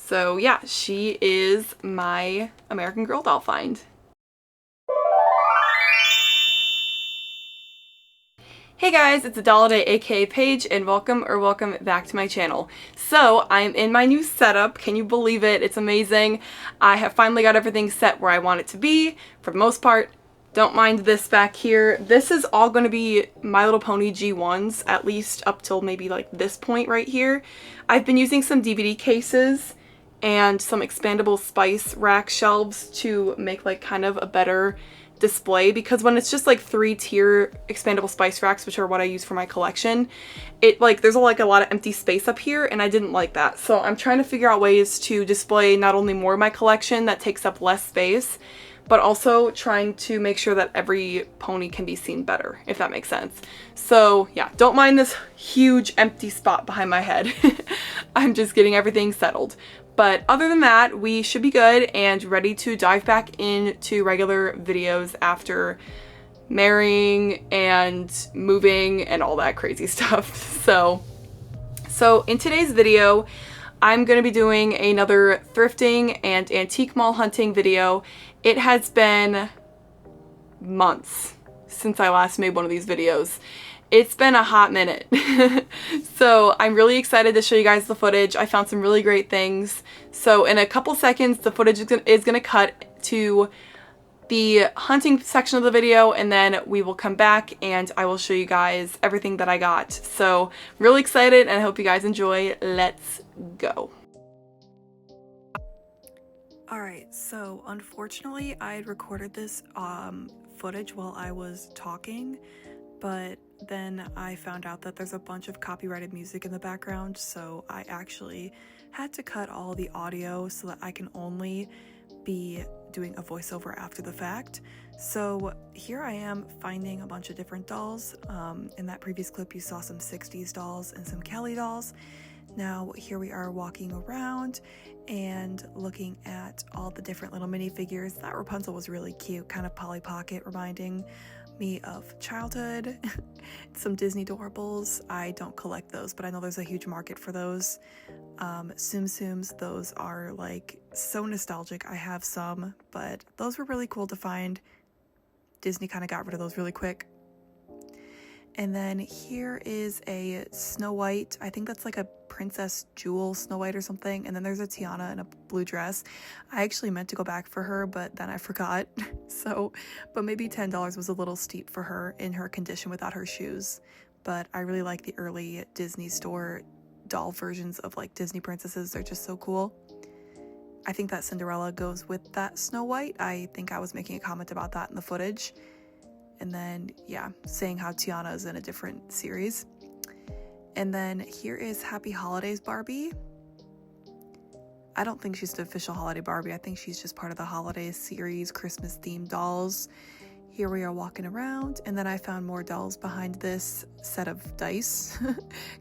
So yeah, she is my American Girl doll find. Hey guys, it's Adelaide, aka Paige, and welcome back to my channel. So I'm in my new setup. Can you believe it? It's amazing. I have finally got everything set where I want it to be for the most part. Don't mind this back here. This is all going to be My Little Pony G1s, at least up till maybe like this point right here. I've been using some DVD cases and some expandable spice rack shelves to make like kind of a better display, because when it's just like 3-tier expandable spice racks, which are what I use for my collection, it like there's like a lot of empty space up here and I didn't like that. So I'm trying to figure out ways to display not only more of my collection that takes up less space, but also trying to make sure that every pony can be seen better, if that makes sense. So yeah, don't mind this huge empty spot behind my head. I'm just getting everything settled. But other than that, we should be good and ready to dive back into regular videos after marrying and moving and all that crazy stuff. So in today's video, I'm going to be doing another thrifting and antique mall hunting video. It has been months since I last made one of these videos. It's been a hot minute. So I'm really excited to show you guys the footage. I found some really great things. So in a couple seconds, the footage is gonna cut to the hunting section of the video, and then we will come back and I will show you guys everything that I got. So really excited and I hope you guys enjoy. Let's go. Alright, so unfortunately I recorded this footage while I was talking, but then I found out that there's a bunch of copyrighted music in the background, so I actually had to cut all the audio so that I can only be doing a voiceover after the fact. So here I am finding a bunch of different dolls. In that previous clip you saw some 60s dolls and some Kelly dolls. Now here we are walking around and looking at all the different little minifigures. That Rapunzel was really cute, kind of Polly Pocket, reminding me of childhood. Some Disney Doorables. I don't collect those, but I know there's a huge market for those. Tsum Tsums, those are like so nostalgic. I have some, but those were really cool to find. Disney kind of got rid of those really quick. And then here is a Snow White. I think that's like a Princess Jewel Snow White or something. And then there's a Tiana in a blue dress. I actually meant to go back for her, but then I forgot. But maybe $10 was a little steep for her in her condition without her shoes. But I really like the early Disney store doll versions of like Disney princesses. They're just so cool. I think that Cinderella goes with that Snow White. I think I was making a comment about that in the footage. And then, yeah, saying how Tiana is in a different series. And then here is Happy Holidays Barbie. I don't think she's the official holiday Barbie. I think she's just part of the holidays series, Christmas themed dolls. Here we are walking around, and then I found more dolls behind this set of dice.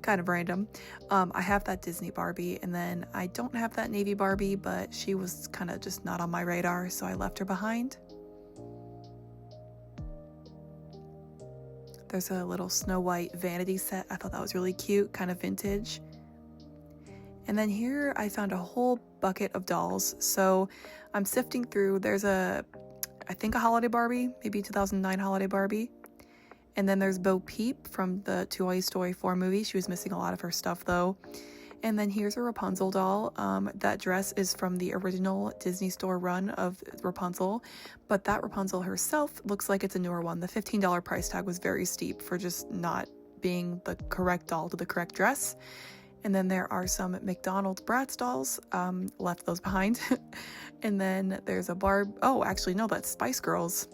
Kind of random. I have that Disney Barbie, and then I don't have that Navy Barbie, but she was kind of just not on my radar, so I left her behind. There's a little Snow White vanity set. I thought that was really cute, kind of vintage. And then here I found a whole bucket of dolls. So I'm sifting through. There's I think a holiday Barbie, maybe 2009 holiday Barbie. And then there's Bo Peep from the Toy Story 4 movie. She was missing a lot of her stuff though. And then here's a Rapunzel doll. That dress is from the original Disney Store run of Rapunzel, but that Rapunzel herself looks like it's a newer one. The $15 price tag was very steep for just not being the correct doll to the correct dress. And then there are some McDonald's Bratz dolls, left those behind. And then there's a actually no, that's Spice Girls.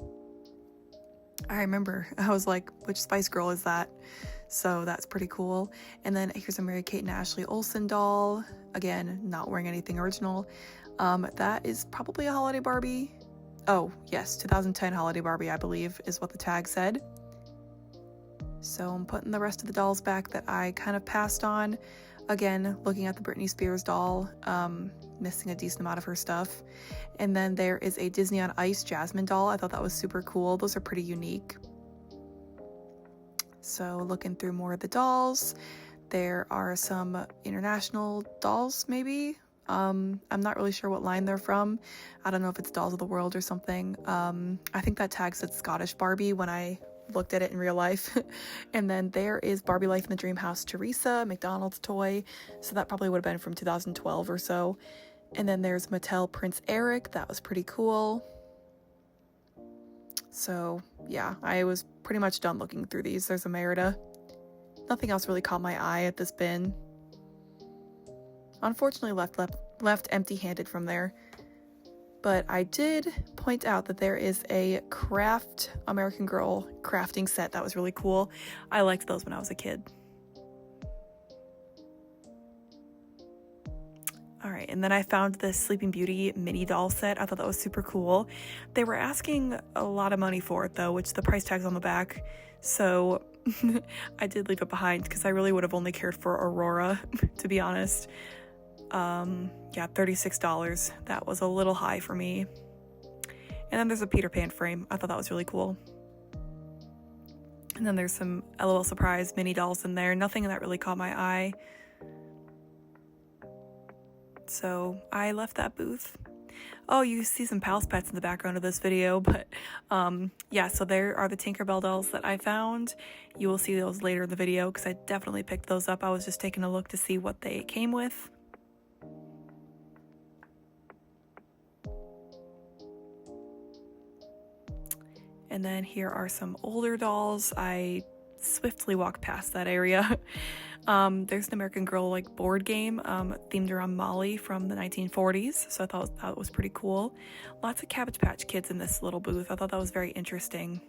I remember, I was like, which Spice Girl is that? So that's pretty cool. And then here's a Mary-Kate and Ashley Olsen doll. Again, not wearing anything original. That is probably a holiday Barbie. Oh, yes, 2010 holiday Barbie, I believe, is what the tag said. So I'm putting the rest of the dolls back that I kind of passed on. Again, looking at the Britney Spears doll, missing a decent amount of her stuff. And then there is a Disney on Ice Jasmine doll. I thought that was super cool. Those are pretty unique. So looking through more of the dolls, there are some international dolls maybe. I'm not really sure what line they're from. I don't know if it's Dolls of the World or something. I think that tag said Scottish Barbie when I looked at it in real life. And then there is Barbie Life in the Dream House Teresa, McDonald's toy. So that probably would have been from 2012 or so. And then there's Mattel Prince Eric. That was pretty cool. So yeah, I was pretty much done looking through these. There's a Merida. Nothing else really caught my eye at this bin. Unfortunately left empty-handed from there. But I did point out that there is a craft American Girl crafting set that was really cool. I liked those when I was a kid. All right, and then I found this Sleeping Beauty mini doll set. I thought that was super cool. They were asking a lot of money for it though, which the price tag's on the back. So I did leave it behind because I really would have only cared for Aurora, to be honest. Yeah, $36. That was a little high for me. And then there's a Peter Pan frame. I thought that was really cool. And then there's some LOL Surprise mini dolls in there. Nothing that really caught my eye. So I left that booth. Oh, you see some Pals Pets in the background of this video, but yeah, so there are the Tinkerbell dolls that I found. You will see those later in the video because I definitely picked those up. I was just taking a look to see what they came with. And then here are some older dolls. I swiftly walked past that area. There's an American Girl like board game themed around Molly from the 1940s. So I thought that was pretty cool. Lots of Cabbage Patch Kids in this little booth. I thought that was very interesting.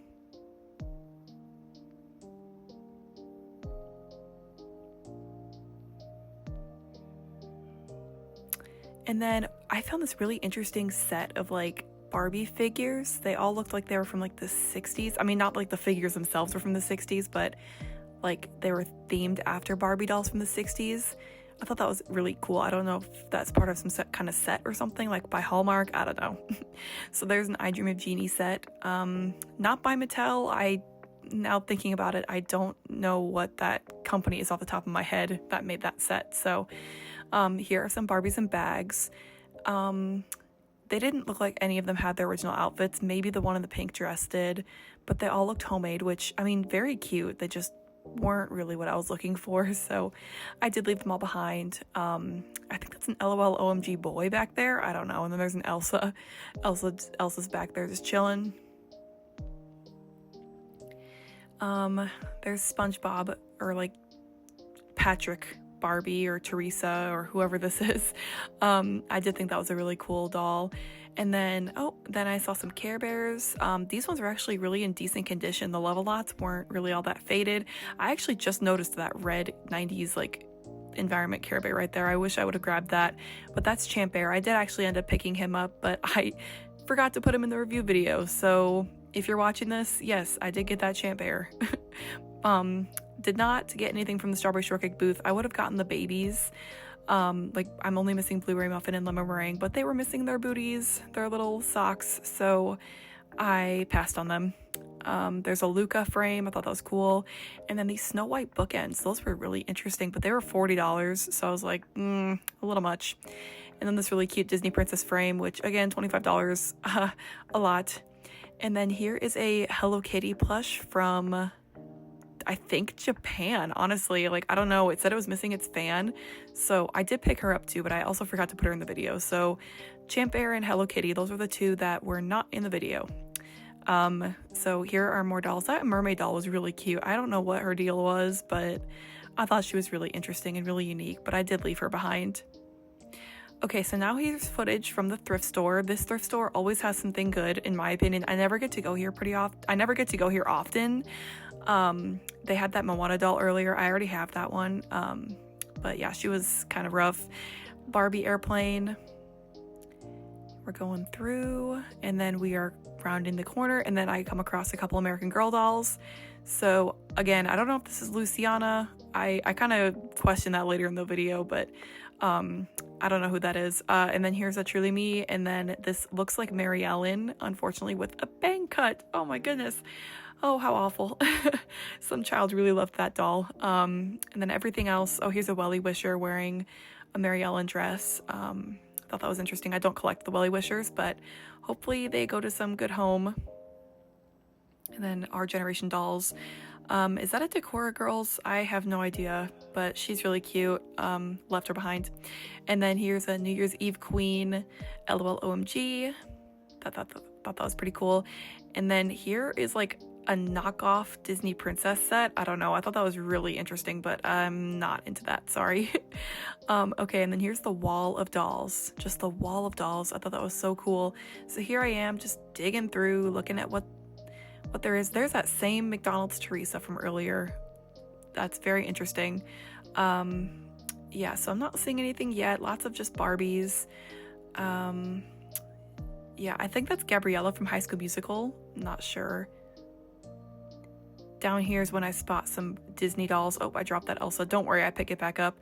And then I found this really interesting set of like Barbie figures. They all looked like they were from like the 60s. I mean, not like the figures themselves were from the 60s, but like they were themed after Barbie dolls from the 60s. I thought that was really cool. I don't know if that's part of some kind of set or something, like by Hallmark. I don't know. So there's an I Dream of Jeannie set. Not by Mattel. Now thinking about it, I don't know what that company is off the top of my head that made that set. So here are some Barbies in bags. They didn't look like any of them had their original outfits. Maybe the one in the pink dress did, but they all looked homemade, which, I mean, very cute. They just weren't really what I was looking for, so I did leave them all behind. I think that's an LOL OMG boy back there. I don't know. And then there's an Elsa. Elsa's back there just chilling. There's SpongeBob, or like Patrick Barbie or Teresa or whoever this is. I did think that was a really cool doll. And then I saw some Care Bears. These ones were actually really in decent condition. The level lots weren't really all that faded. I actually just noticed that red 90s like environment Care Bear right there. I wish I would have grabbed that, but that's Champ Bear. I did actually end up picking him up, but I forgot to put him in the review video. So if you're watching this, yes, I did get that Champ Bear. Did not get anything from the Strawberry Shortcake booth. I would have gotten the babies. Like I'm only missing Blueberry Muffin and Lemon Meringue, but they were missing their booties, their little socks, so I passed on them. There's a Luca frame. I thought that was cool. And then these Snow White bookends. Those were really interesting, but they were $40, so I was like, a little much. And then this really cute Disney Princess frame, which again, $25, a lot. And then here is a Hello Kitty plush from, I think, Japan. Honestly, like, I don't know. It said it was missing its fan, so I did pick her up too, but I also forgot to put her in the video. So Champ Bear and Hello Kitty, those were the two that were not in the video. So here are more dolls. That mermaid doll was really cute. I don't know what her deal was, but I thought she was really interesting and really unique, but I did leave her behind. Okay, so now here's footage from the thrift store. This thrift store always has something good, in my opinion. I never get to go here often. They had that Moana doll earlier. I already have that one. But yeah, she was kind of rough. Barbie airplane. We're going through, and then we are rounding the corner, and then I come across a couple American Girl dolls. So again, I don't know if this is Luciana. I kind of question that later in the video, but I don't know who that is. And then here's a Truly Me, and then this looks like Mary Ellen, unfortunately, with a bang cut. Oh my goodness. Oh, how awful. Some child really loved that doll. And then everything else. Oh, here's a Welly Wisher wearing a Mary Ellen dress. I thought that was interesting. I don't collect the Welly Wishers, but hopefully they go to some good home. And then Our Generation dolls. Is that a Decora Girls? I have no idea, but she's really cute. Left her behind. And then here's a New Year's Eve Queen, LOL OMG. Thought that was pretty cool. And then here is like a knockoff Disney princess set. I don't know. I thought that was really interesting, but I'm not into that. Sorry. Okay, and then here's the wall of dolls. Just the wall of dolls. I thought that was so cool. So here I am just digging through, looking at what there is. There's that same McDonald's Teresa from earlier. That's very interesting. Yeah, so I'm not seeing anything yet. Lots of just Barbies. Yeah, I think that's Gabriella from High School Musical. Not sure. Down here is when I spot some Disney dolls. Oh, I dropped that Elsa. Don't worry, I pick it back up.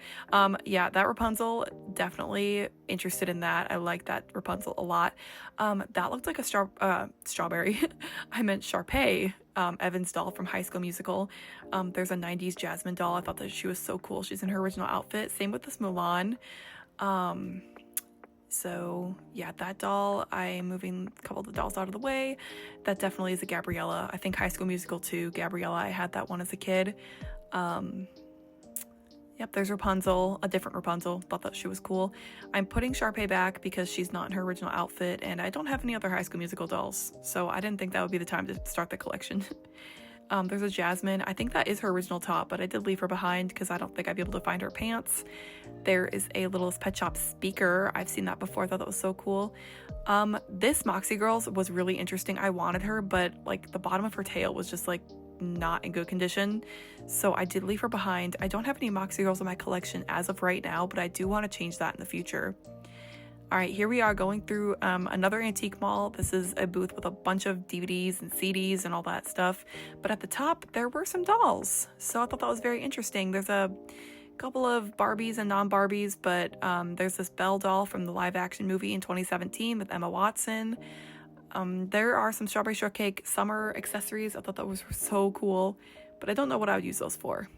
Yeah, that Rapunzel, definitely interested in that. I like that Rapunzel a lot. That looked like a strawberry. I meant Sharpay, Evan's doll from High School Musical. There's a 90s Jasmine doll. I thought that she was so cool. She's in her original outfit. Same with this Mulan. So yeah, that doll, I'm moving a couple of the dolls out of the way. That definitely is a Gabriella. I think High School Musical 2, Gabriella, I had that one as a kid. Yep, there's Rapunzel, a different Rapunzel. Thought that she was cool. I'm putting Sharpay back because she's not in her original outfit, and I don't have any other High School Musical dolls, so I didn't think that would be the time to start the collection. There's a Jasmine. I think that is her original top, but I did leave her behind because I don't think I'd be able to find her pants. There is a Littlest Pet Shop speaker. I've seen that before. I thought that was so cool. This Moxie Girls was really interesting. I wanted her, but like the bottom of her tail was just like not in good condition, so I did leave her behind. I don't have any Moxie Girls in my collection as of right now, but I do want to change that in the future. All right, here we are going through another antique mall. This is a booth with a bunch of DVDs and CDs and all that stuff. But at the top, there were some dolls. So I thought that was very interesting. There's a couple of Barbies and non-Barbies, but there's this Belle doll from the live action movie in 2017 with Emma Watson. There are some Strawberry Shortcake summer accessories. I thought that was so cool, but I don't know what I would use those for.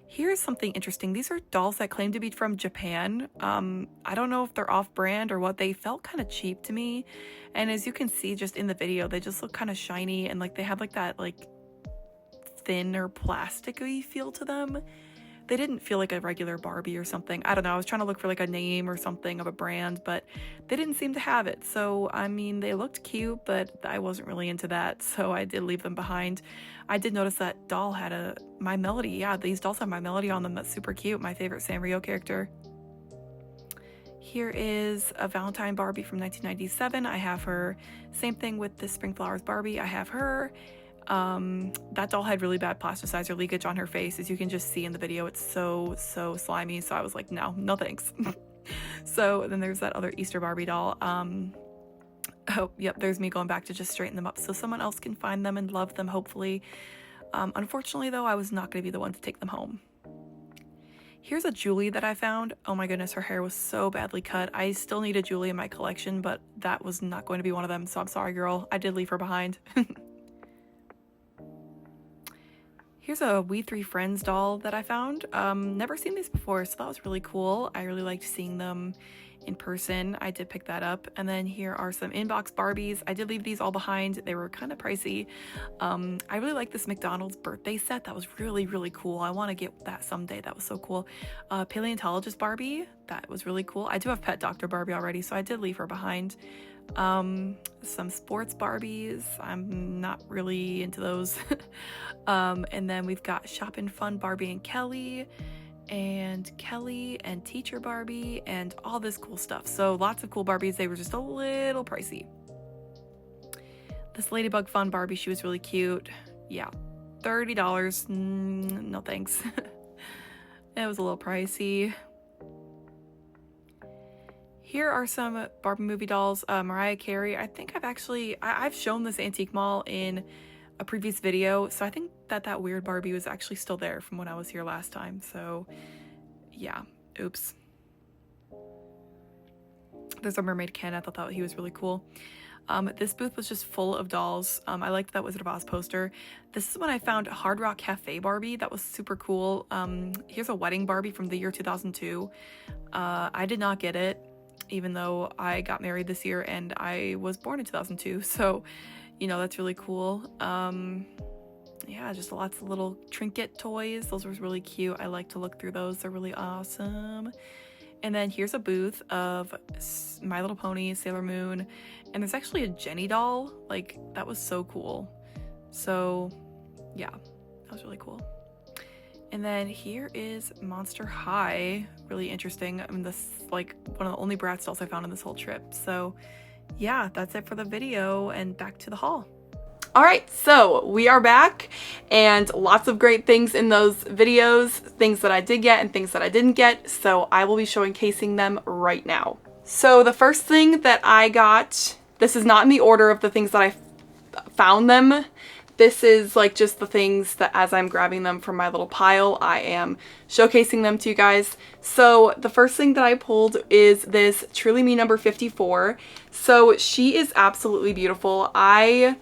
Here's something interesting. These are dolls that claim to be from Japan. I don't know if they're off-brand or what. They felt kind of cheap to me. And as you can see just in the video, they just look kind of shiny and like they have like that like thin or plastic-y feel to them. They didn't feel like a regular Barbie or something. I don't know. I was trying to look for like a name or something of a brand, but they didn't seem to have it. So, I mean, they looked cute, but I wasn't really into that. So I did leave them behind. I did notice that doll had a My Melody. Yeah, these dolls have My Melody on them. That's super cute. My favorite Sanrio character. Here is a Valentine Barbie from 1997. I have her. Same thing with the Spring Flowers Barbie. I have her. That doll had really bad plasticizer leakage on her face. As you can just see in the video, it's so slimy. So I was like, no thanks. So then there's that other Easter Barbie doll. Oh, yep, there's me going back to just straighten them up so someone else can find them and love them, hopefully. Unfortunately, though, I was not going to be the one to take them home. Here's a Julie that I found. Oh my goodness, her hair was so badly cut. I still need a Julie in my collection, but that was not going to be one of them, so I'm sorry, girl. I did leave her behind. Here's a We Three Friends doll that I found. Never seen these before, so that was really cool. I really liked seeing them in person. I did pick that up. And then here are some inbox Barbies. I did leave these all behind. They were kind of pricey. I really like this McDonald's birthday set. That was really cool. I want to get that someday. That was so cool. Paleontologist Barbie. That was really cool. I do have Pet Doctor Barbie already, so I did leave her behind. Some sports Barbies. I'm not really into those. And then we've got Shop and Fun Barbie and Kelly and Teacher Barbie and all this cool stuff. So lots of cool Barbies. They were just a little pricey. This Ladybug Fun Barbie, she was really cute. Yeah, $30. No thanks. It was a little pricey. Here are some Barbie movie dolls. Mariah Carey. I think I've shown this antique mall in a previous video, so I think that weird Barbie was actually still there from when I was here last time. So yeah, oops. There's a Mermaid Ken. I thought that he was really cool. This booth was just full of dolls. I liked that Wizard of Oz poster. This is when I found Hard Rock Cafe Barbie. That was super cool. Here's a wedding Barbie from the year 2002. I did not get it, even though I got married this year and I was born in 2002. So, you know, that's really cool. Yeah, just lots of little trinket toys. Those were really cute. I like to look through those. They're really awesome. And then here's a booth of My Little Pony, Sailor Moon, and there's actually a Jenny doll. Like, that was so cool. So, yeah, that was really cool. And then here is Monster High. Really interesting. I mean, this is like one of the only Bratz dolls I found on this whole trip. So, yeah, that's it for the video, and back to the haul. All right, so we are back, and lots of great things in those videos, things that I did get and things that I didn't get, so I will be showcasing them right now. So the first thing that I got, this is not in the order of the things that I found them. This is like just the things that as I'm grabbing them from my little pile, I am showcasing them to you guys. So the first thing that I pulled is this Truly Me number 54. So she is absolutely beautiful. I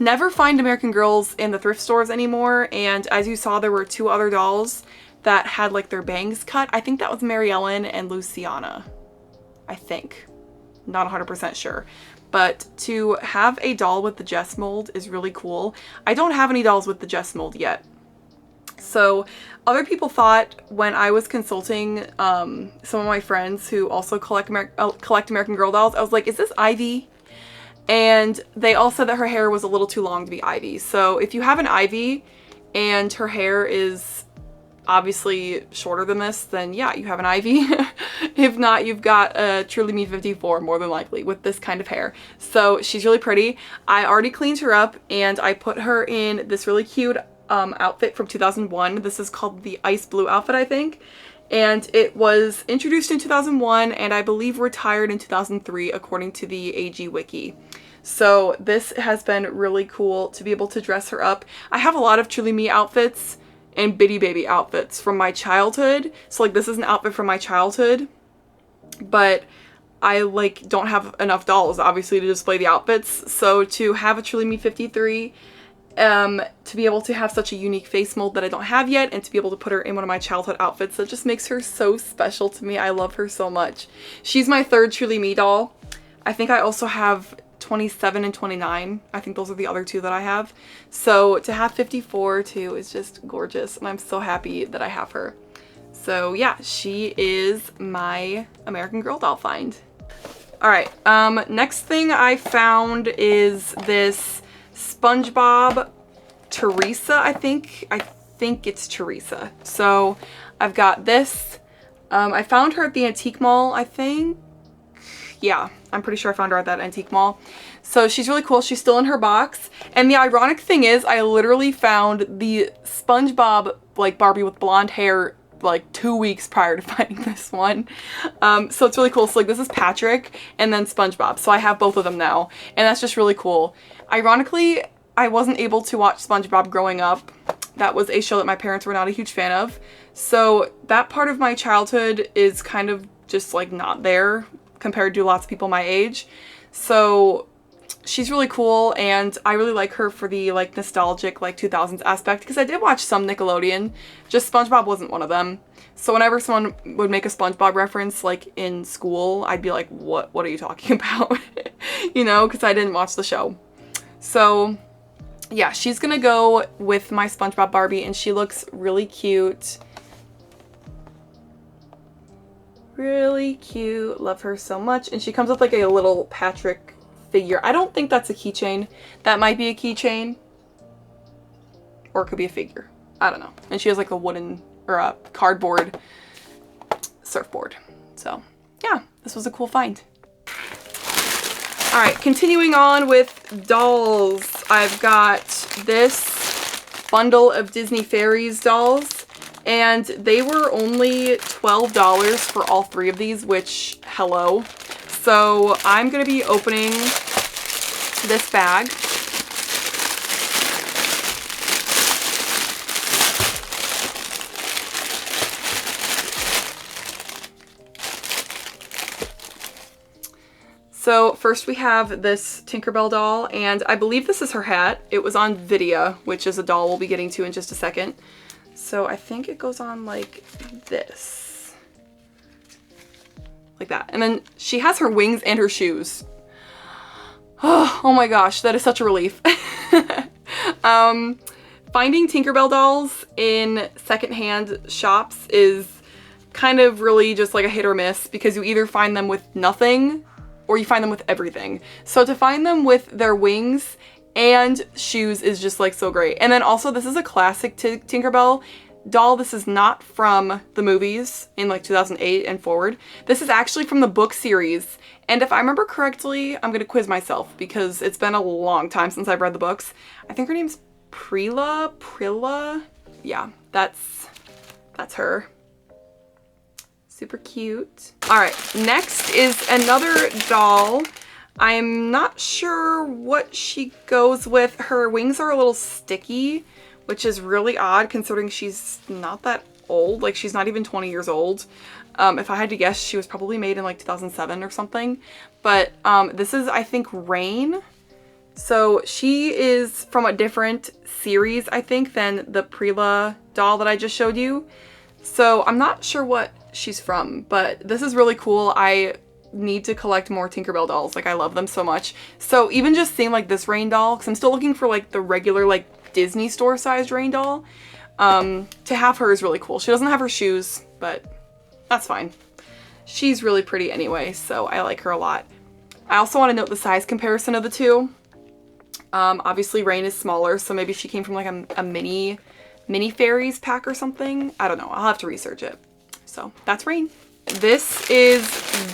never find American Girls in the thrift stores anymore, and as you saw, there were two other dolls that had like their bangs cut. I think that was Mary Ellen and Luciana. I think. Not 100% sure. But to have a doll with the Jess mold is really cool. I don't have any dolls with the Jess mold yet. So other people thought when I was consulting some of my friends who also collect American Girl dolls, I was like, is this Ivy? And they all said that her hair was a little too long to be Ivy. So if you have an Ivy and her hair is obviously shorter than this, then yeah, you have an Ivy. If not, you've got a Truly Me 54 more than likely with this kind of hair. So she's really pretty. I already cleaned her up and I put her in this really cute outfit from 2001. This is called the Ice Blue outfit, I think. And it was introduced in 2001 and I believe retired in 2003 according to the AG Wiki. So this has been really cool to be able to dress her up. I have a lot of Truly Me outfits and Bitty Baby outfits from my childhood. So like this is an outfit from my childhood, but I like don't have enough dolls obviously to display the outfits. So to have a Truly Me 53, to be able to have such a unique face mold that I don't have yet and to be able to put her in one of my childhood outfits, that just makes her so special to me. I love her so much. She's my third Truly Me doll. I think I also have 27 and 29. I think those are the other two that I have. So to have 54 too is just gorgeous and I'm so happy that I have her. So yeah, she is my American Girl doll find. All right, next thing I found is this SpongeBob Teresa, I think it's Teresa. So I've got this. I found her at the antique mall, I think. Yeah, I'm pretty sure I found her at that antique mall. So she's really cool. She's still in her box. And the ironic thing is I literally found the SpongeBob like Barbie with blonde hair like 2 weeks prior to finding this one. So it's really cool. So like this is Patrick and then SpongeBob. So I have both of them now and that's just really cool. Ironically, I wasn't able to watch SpongeBob growing up. That was a show that my parents were not a huge fan of. So that part of my childhood is kind of just like not there compared to lots of people my age. So she's really cool and I really like her for the like nostalgic like 2000s aspect because I did watch some Nickelodeon, just SpongeBob wasn't one of them. So whenever someone would make a SpongeBob reference like in school, I'd be like, what are you talking about? You know, because I didn't watch the show. So yeah, she's gonna go with my SpongeBob Barbie and she looks really cute. Really cute. Love her so much. And she comes with like a little Patrick figure. I don't think that's a keychain. That might be a keychain. Or it could be a figure. I don't know. And she has like a wooden or a cardboard surfboard. So yeah, this was a cool find. All right, continuing on with dolls. I've got this bundle of Disney Fairies dolls. And they were only $12 for all three of these, which, hello. So I'm going to be opening this bag. So first we have this Tinkerbell doll, and I believe this is her hat. It was on Vidya, which is a doll we'll be getting to in just a second. So I think it goes on like this. Like that. And then she has her wings and her shoes. Oh my gosh, that is such a relief. Finding Tinkerbell dolls in secondhand shops is kind of really just like a hit or miss, because you either find them with nothing or you find them with everything. So to find them with their wings and shoes is just like so great. And then also, this is a classic Tinkerbell doll. This is not from the movies in like 2008 and forward. This is actually from the book series. And if I remember correctly, I'm gonna quiz myself because it's been a long time since I've read the books. I think her name's Prilla. Yeah, that's her. Super cute. All right, next is another doll. I'm not sure what she goes with. Her wings are a little sticky, which is really odd considering she's not that old. Like, she's not even 20 years old. If I had to guess, she was probably made in like 2007 or something. But this is, I think, Rain. So she is from a different series, I think, than the Prilla doll that I just showed you. So I'm not sure what she's from, but this is really cool. I need to collect more Tinkerbell dolls. Like, I love them so much. So even just seeing like this Rain doll, because I'm still looking for like the regular like Disney store sized Rain doll, to have her is really cool. She doesn't have her shoes, but that's fine. She's really pretty anyway, so I like her a lot. I also want to note the size comparison of the two. Obviously Rain is smaller, so maybe she came from like a mini fairies pack or something. I don't know. I'll have to research it. So that's Rain. This is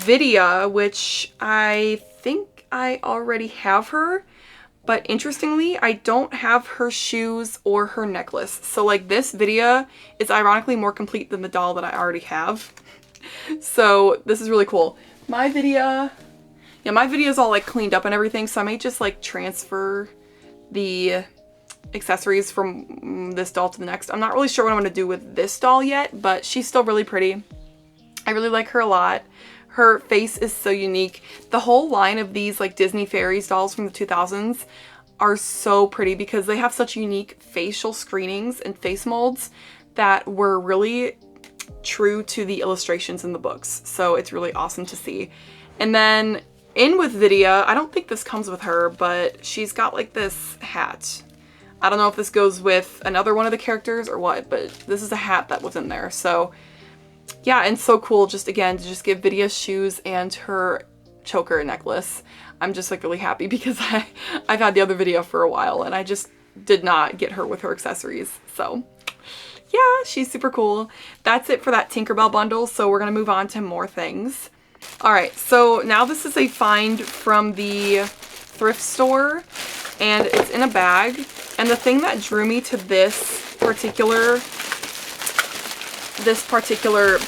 Vidya, which I think I already have her, but interestingly, I don't have her shoes or her necklace. So like, this Vidya is ironically more complete than the doll that I already have. So this is really cool. My Vidya is all like cleaned up and everything, so I may just like transfer the accessories from this doll to the next. I'm not really sure what I'm going to do with this doll yet, but she's still really pretty. I really like her a lot. Her face is so unique. The whole line of these like Disney fairies dolls from the 2000s are so pretty because they have such unique facial screenings and face molds that were really true to the illustrations in the books. So it's really awesome to see. And then in with Vidya, I don't think this comes with her, but she's got like this hat. I don't know if this goes with another one of the characters or what, but this is a hat that was in there. So yeah, and so cool just again to just give Vidya shoes and her choker necklace. I'm just like really happy because I've had the other Vidya for a while and I just did not get her with her accessories. So yeah, she's super cool. That's it for that Tinkerbell bundle. So we're gonna move on to more things. All right, so now this is a find from the thrift store and it's in a bag. And the thing that drew me to this particular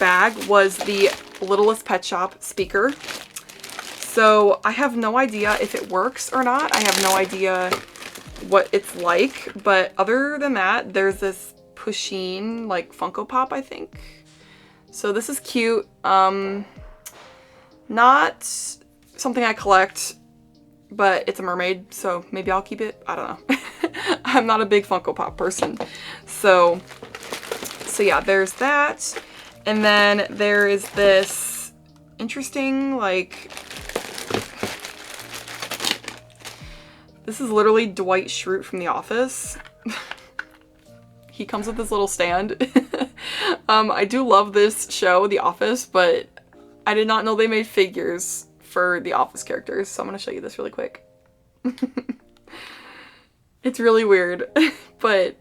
bag was the Littlest Pet Shop speaker. So I have no idea if it works or not. I have no idea what it's like, but other than that, there's this Pusheen like Funko Pop, I think. So this is cute. Not something I collect, but it's a mermaid, so maybe I'll keep it. I don't know. I'm not a big Funko Pop person. So yeah, there's that. And then there is this interesting, like, this is literally Dwight Schrute from The Office. He comes with this little stand. I do love this show, The Office, but I did not know they made figures for The Office characters, so I'm going to show you this really quick. It's really weird, but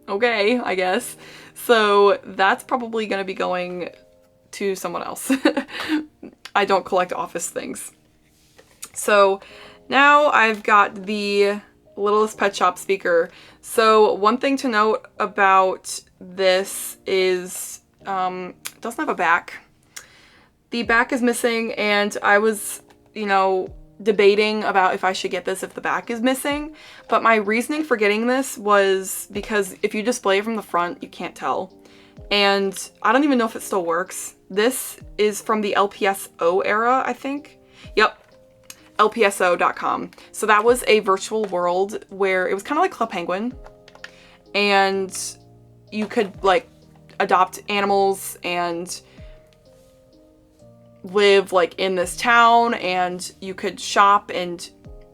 okay, I guess. So that's probably going to be going to someone else. I don't collect Office things. So now I've got the Littlest Pet Shop speaker. So one thing to note about this is it doesn't have a back. The back is missing, and I was, you know, debating about if I should get this if the back is missing, but my reasoning for getting this was because if you display it from the front, you can't tell. And I don't even know if it still works. This is from the LPSO era, I think. Yep, LPSO.com. So that was a virtual world where it was kind of like Club Penguin, and you could like adopt animals and live like in this town, and you could shop and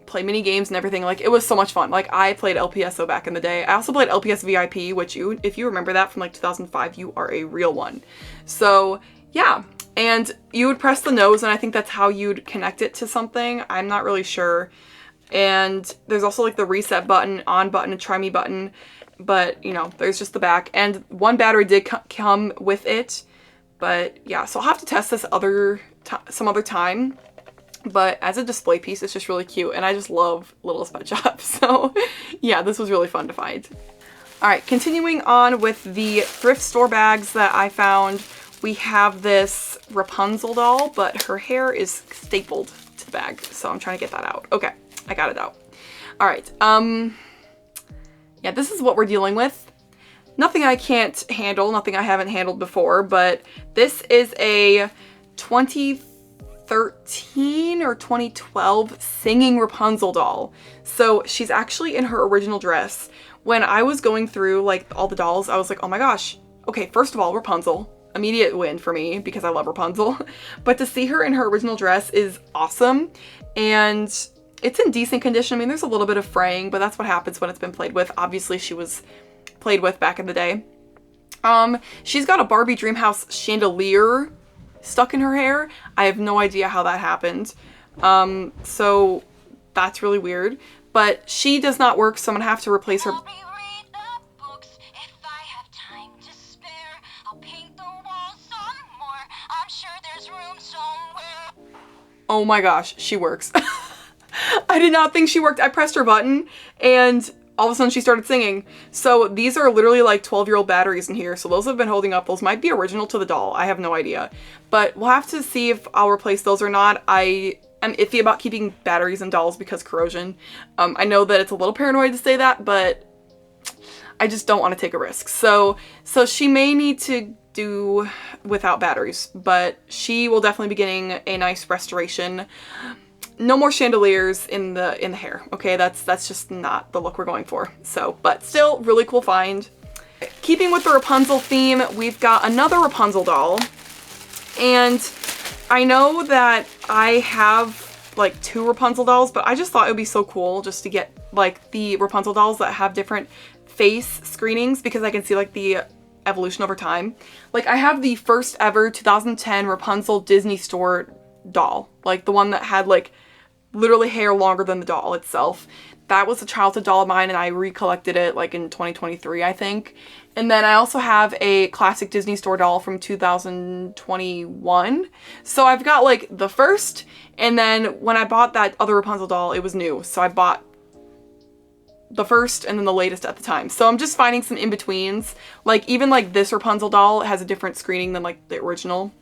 play mini games and everything. Like, it was so much fun. Like, I played LPSO back in the day. I also played LPS VIP, which if you remember that from like 2005, you are a real one. So yeah, and you would press the nose, and I think that's how you'd connect it to something. I'm not really sure. And there's also like the reset button, on button, and try me button, but you know, there's just the back, and one battery did come with it. But yeah, so I'll have to test this some other time. But as a display piece, it's just really cute, and I just love little sweat shops. So yeah, this was really fun to find. All right, continuing on with the thrift store bags that I found, we have this Rapunzel doll, but her hair is stapled to the bag, so I'm trying to get that out. Okay, I got it out. All right, yeah, this is what we're dealing with. Nothing I can't handle, nothing I haven't handled before, but this is a 2013 or 2012 singing Rapunzel doll. So she's actually in her original dress. When I was going through like all the dolls, I was like, oh my gosh. Okay, first of all, Rapunzel. Immediate win for me because I love Rapunzel. But to see her in her original dress is awesome. And it's in decent condition. I mean, there's a little bit of fraying, but that's what happens when it's been played with. Obviously, she was played with back in the day. She's got a Barbie Dreamhouse chandelier stuck in her hair. I have no idea how that happened. So that's really weird. But she does not work, so I'm gonna have to replace her. Oh my gosh, she works. I did not think she worked. I pressed her button and all of a sudden she started singing. So these are literally like 12-year-old batteries in here. So those have been holding up. Those might be original to the doll. I have no idea. But we'll have to see if I'll replace those or not. I am iffy about keeping batteries in dolls because corrosion. I know that it's a little paranoid to say that, but I just don't want to take a risk. So she may need to do without batteries, but she will definitely be getting a nice restoration. No more chandeliers in the hair, okay? That's just not the look we're going for. So, but still, really cool find. Keeping with the Rapunzel theme, we've got another Rapunzel doll. And I know that I have like 2 Rapunzel dolls, but I just thought it would be so cool just to get like the Rapunzel dolls that have different face screenings, because I can see like the evolution over time. Like, I have the first ever 2010 Rapunzel Disney Store doll, like the one that had like literally hair longer than the doll itself. That was a childhood doll of mine, and I recollected it like in 2023, I think. And then I also have a classic Disney Store doll from 2021. So I've got like the first, and then when I bought that other Rapunzel doll, it was new. So I bought the first and then the latest at the time. So I'm just finding some in-betweens. Like, even like this Rapunzel doll has a different screening than like the original.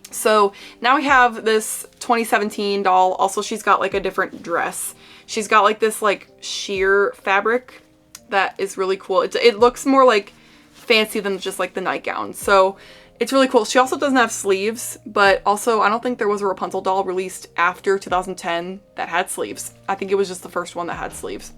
So now we have this 2017 doll. Also, she's got like a different dress. She's got like this like sheer fabric that is really cool. It looks more like fancy than just like the nightgown. So it's really cool. She also doesn't have sleeves, but also I don't think there was a Rapunzel doll released after 2010 that had sleeves. I think it was just the first one that had sleeves.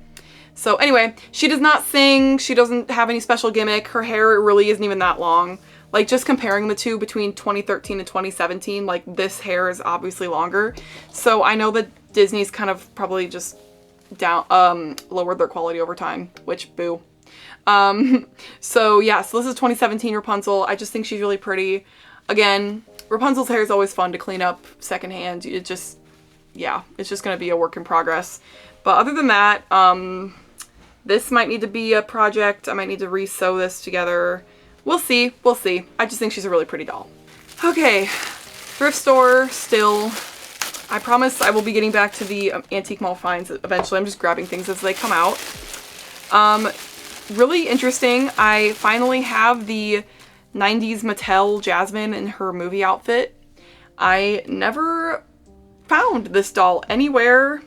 So anyway, she does not sing. She doesn't have any special gimmick. Her hair really isn't even that long. Like, just comparing the two between 2013 and 2017, like, this hair is obviously longer. So I know that Disney's kind of probably just lowered their quality over time, which boo. So yeah, so this is 2017 Rapunzel. I just think she's really pretty. Again, Rapunzel's hair is always fun to clean up secondhand. It just, yeah, it's just gonna be a work in progress. But other than that, this might need to be a project. I might need to re-sew this together. We'll see. We'll see. I just think she's a really pretty doll. Okay, thrift store still. I promise I will be getting back to the antique mall finds eventually. I'm just grabbing things as they come out. Really interesting. I finally have the 90s Mattel Jasmine in her movie outfit. I never found this doll anywhere.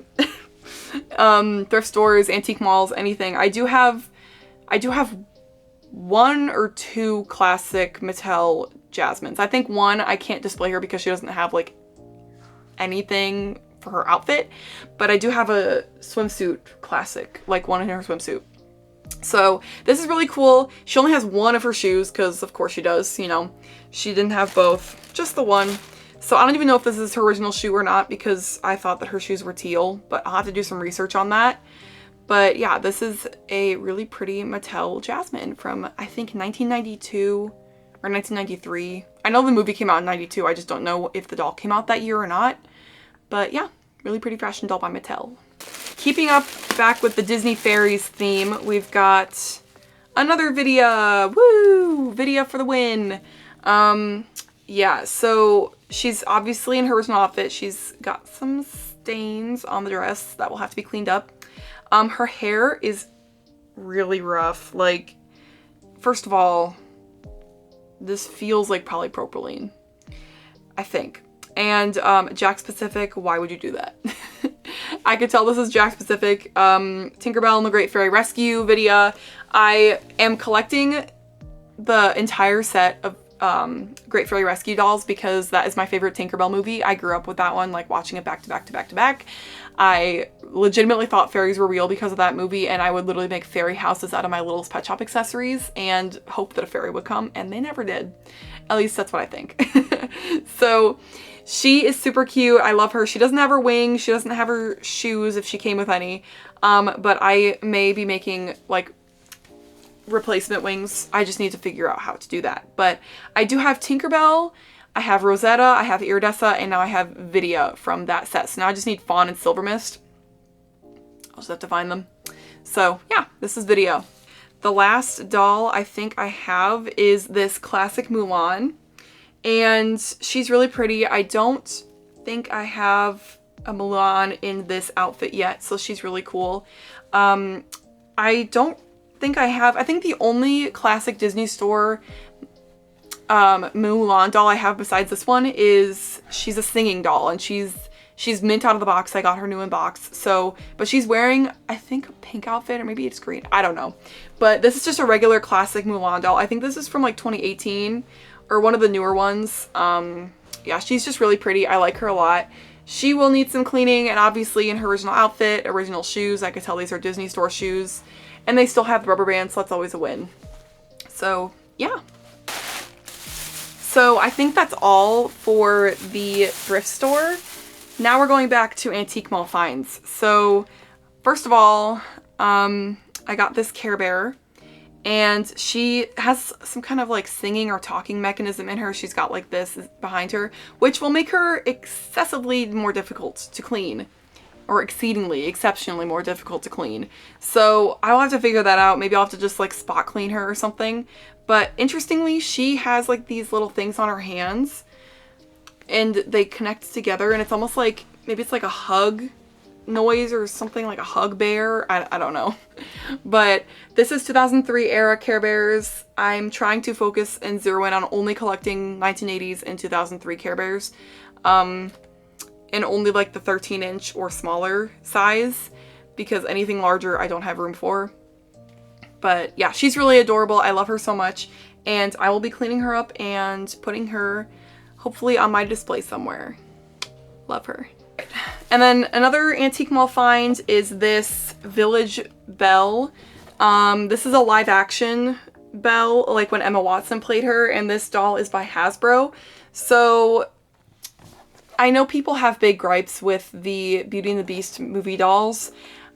Thrift stores, antique malls, anything. I do have 1 or 2 classic Mattel Jasmines. I think one I can't display her because she doesn't have like anything for her outfit, but I do have a swimsuit classic, like one in her swimsuit. So this is really cool. She only has one of her shoes because of course she does, you know, she didn't have both, just the one. So I don't even know if this is her original shoe or not because I thought that her shoes were teal, but I'll have to do some research on that. But yeah, this is a really pretty Mattel Jasmine from I think 1992 or 1993. I know the movie came out in 92. I just don't know if the doll came out that year or not. But yeah, really pretty fashion doll by Mattel. Keeping up back with the Disney Fairies theme, we've got another Vidya. Woo! Vidya for the win. Yeah, so she's obviously in her original outfit. She's got some stains on the dress that will have to be cleaned up. Her hair is really rough. Like, first of all, this feels like polypropylene, I think. And Jakks Pacific, why would you do that? I could tell this is Jakks Pacific. Tinkerbell and the Great Fairy Rescue Vidya. I am collecting the entire set of Great Fairy Rescue dolls because that is my favorite Tinkerbell movie. I grew up with that one, like watching it back to back to back to back. I legitimately thought fairies were real because of that movie, and I would literally make fairy houses out of my Littlest Pet Shop accessories and hope that a fairy would come, and they never did. At least that's what I think. So she is super cute. I love her. She doesn't have her wings. She doesn't have her shoes if she came with any. But I may be making like replacement wings. I just need to figure out how to do that. But I do have Tinkerbell, I have Rosetta, I have Iridessa, and now I have Vidya from that set. So now I just need Fawn and Silver Mist. I'll just have to find them. So yeah, this is Vidya. The last doll I think I have is this classic Mulan. And she's really pretty. I don't think I have a Mulan in this outfit yet, so she's really cool. I don't think I have. I think the only classic Disney Store Mulan doll I have besides this one is she's a singing doll, and she's mint out of the box. I got her new in box. So, but she's wearing, I think, a pink outfit, or maybe it's green. I don't know. But this is just a regular classic Mulan doll. I think this is from like 2018 or one of the newer ones. Yeah, she's just really pretty. I like her a lot. She will need some cleaning, and obviously in her original outfit, original shoes. I could tell these are Disney Store shoes. And they still have the rubber bands, so that's always a win. So, yeah. So I think that's all for the thrift store. Now we're going back to Antique Mall finds. So, first of all, I got this Care Bear. And she has some kind of like singing or talking mechanism in her. She's got like this behind her, which will make her excessively more difficult to clean. Or exceptionally more difficult to clean. So I'll have to figure that out. Maybe I'll have to just like spot clean her or something. But interestingly, she has like these little things on her hands and they connect together, and it's almost like, maybe it's like a hug noise or something, like a hug bear. I don't know. But this is 2003 era Care Bears. I'm trying to focus and zero in on only collecting 1980s and 2003 Care Bears. And only like the 13-inch or smaller size, because anything larger I don't have room for. But yeah, she's really adorable. I love her so much, and I will be cleaning her up and putting her hopefully on my display somewhere. Love her. And then another Antique Mall find is this Village Belle. This is a live action Belle, like when Emma Watson played her, and this doll is by Hasbro. So I know people have big gripes with the Beauty and the Beast movie dolls.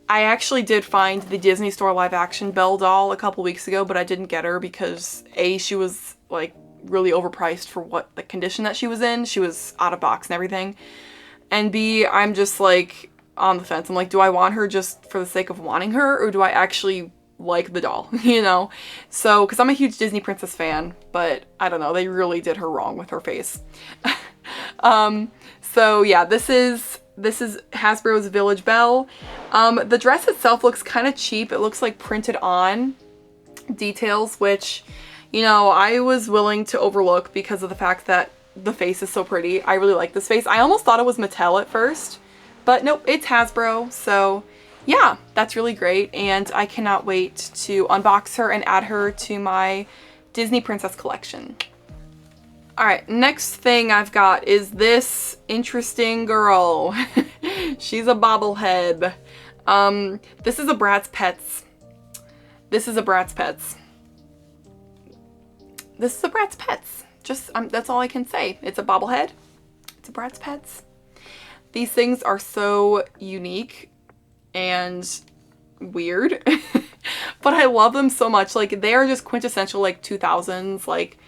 I actually did find the Disney Store live action Belle doll a couple weeks ago, but I didn't get her because A, she was like really overpriced for what the condition that she was in. She was out of box and everything. And B, I'm just like on the fence. I'm like, do I want her just for the sake of wanting her, or do I actually like the doll, you know? So, because I'm a huge Disney Princess fan, but I don't know, they really did her wrong with her face. So yeah, this is Hasbro's Village Belle. The dress itself looks kind of cheap. It looks like printed on details, which, you know, I was willing to overlook because of the fact that the face is so pretty. I really like this face. I almost thought it was Mattel at first, but nope, it's Hasbro. So yeah, that's really great, and I cannot wait to unbox her and add her to my Disney Princess collection. Alright, next thing I've got is this interesting girl. She's a bobblehead. This is a Bratz Pets. This is a Bratz Pets. This is a Bratz Pets. Just, that's all I can say. It's a bobblehead. It's a Bratz Pets. These things are so unique and weird, but I love them so much. Like, they are just quintessential, like, 2000s, like,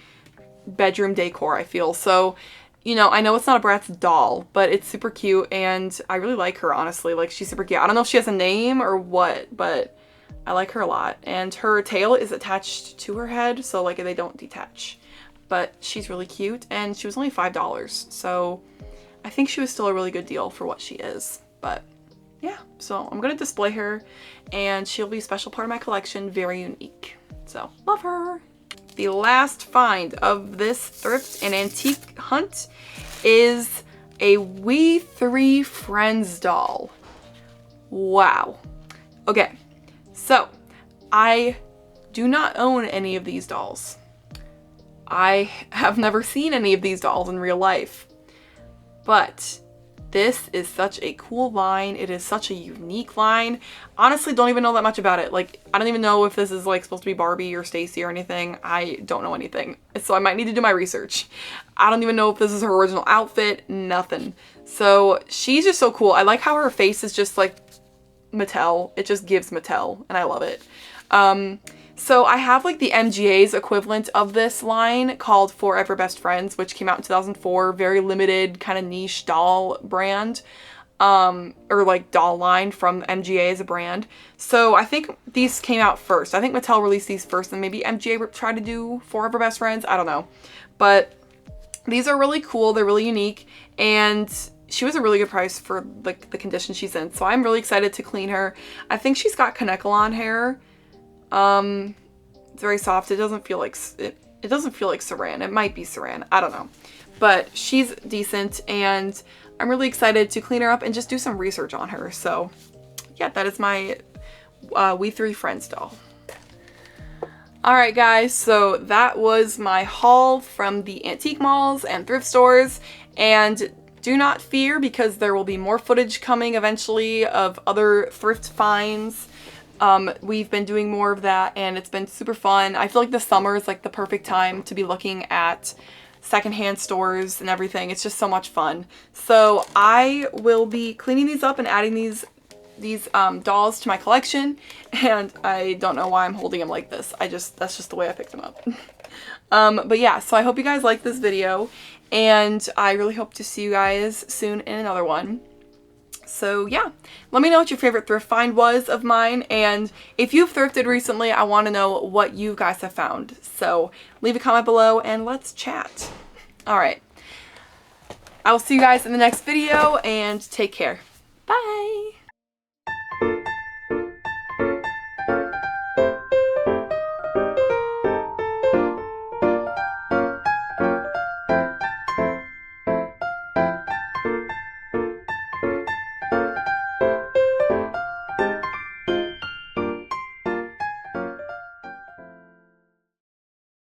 bedroom decor, I feel. So, you know, I know it's not a Bratz doll, but it's super cute, and I really like her, honestly. Like, she's super cute. I don't know if she has a name or what, but I like her a lot. And her tail is attached to her head, so, like, they don't detach. But she's really cute, and she was only $5, so I think she was still a really good deal for what she is. But yeah, so I'm gonna display her, and she'll be a special part of my collection, very unique. So, love her. The last find of this thrift and antique hunt is a We Three Friends doll. Wow. Okay, so I do not own any of these dolls. I have never seen any of these dolls in real life, but this is such a cool line. It is such a unique line. Honestly, don't even know that much about it. Like, I don't even know if this is like supposed to be Barbie or Stacy or anything. I don't know anything. So I might need to do my research. I don't even know if this is her original outfit, nothing. So she's just so cool. I like how her face is just like Mattel. It just gives Mattel, and I love it. So I have like the MGA's equivalent of this line called Forever Best Friends, which came out in 2004, very limited kind of niche doll brand, or like doll line from MGA as a brand. So I think these came out first. I think Mattel released these first, and maybe MGA tried to do Forever Best Friends. I don't know. But these are really cool. They're really unique, and she was a really good price for like the condition she's in. So I'm really excited to clean her. I think she's got Kanekalon hair. It's very soft. It doesn't feel like it doesn't feel like saran. It might be saran. I don't know. But she's decent, and I'm really excited to clean her up and just do some research on her. So yeah, that is my We Three Friends doll. Alright guys, so that was my haul from the antique malls and thrift stores, and do not fear, because there will be more footage coming eventually of other thrift finds. We've been doing more of that, and it's been super fun. I feel like the summer is like the perfect time to be looking at secondhand stores and everything. It's just so much fun. So I will be cleaning these up and adding these dolls to my collection, and I don't know why I'm holding them like this. That's just the way I picked them up. But yeah, so I hope you guys like this video, and I really hope to see you guys soon in another one. So yeah, let me know what your favorite thrift find was of mine, and if you've thrifted recently, I want to know what you guys have found. So leave a comment below and let's chat. Alright, I will see you guys in the next video, and take care. Bye!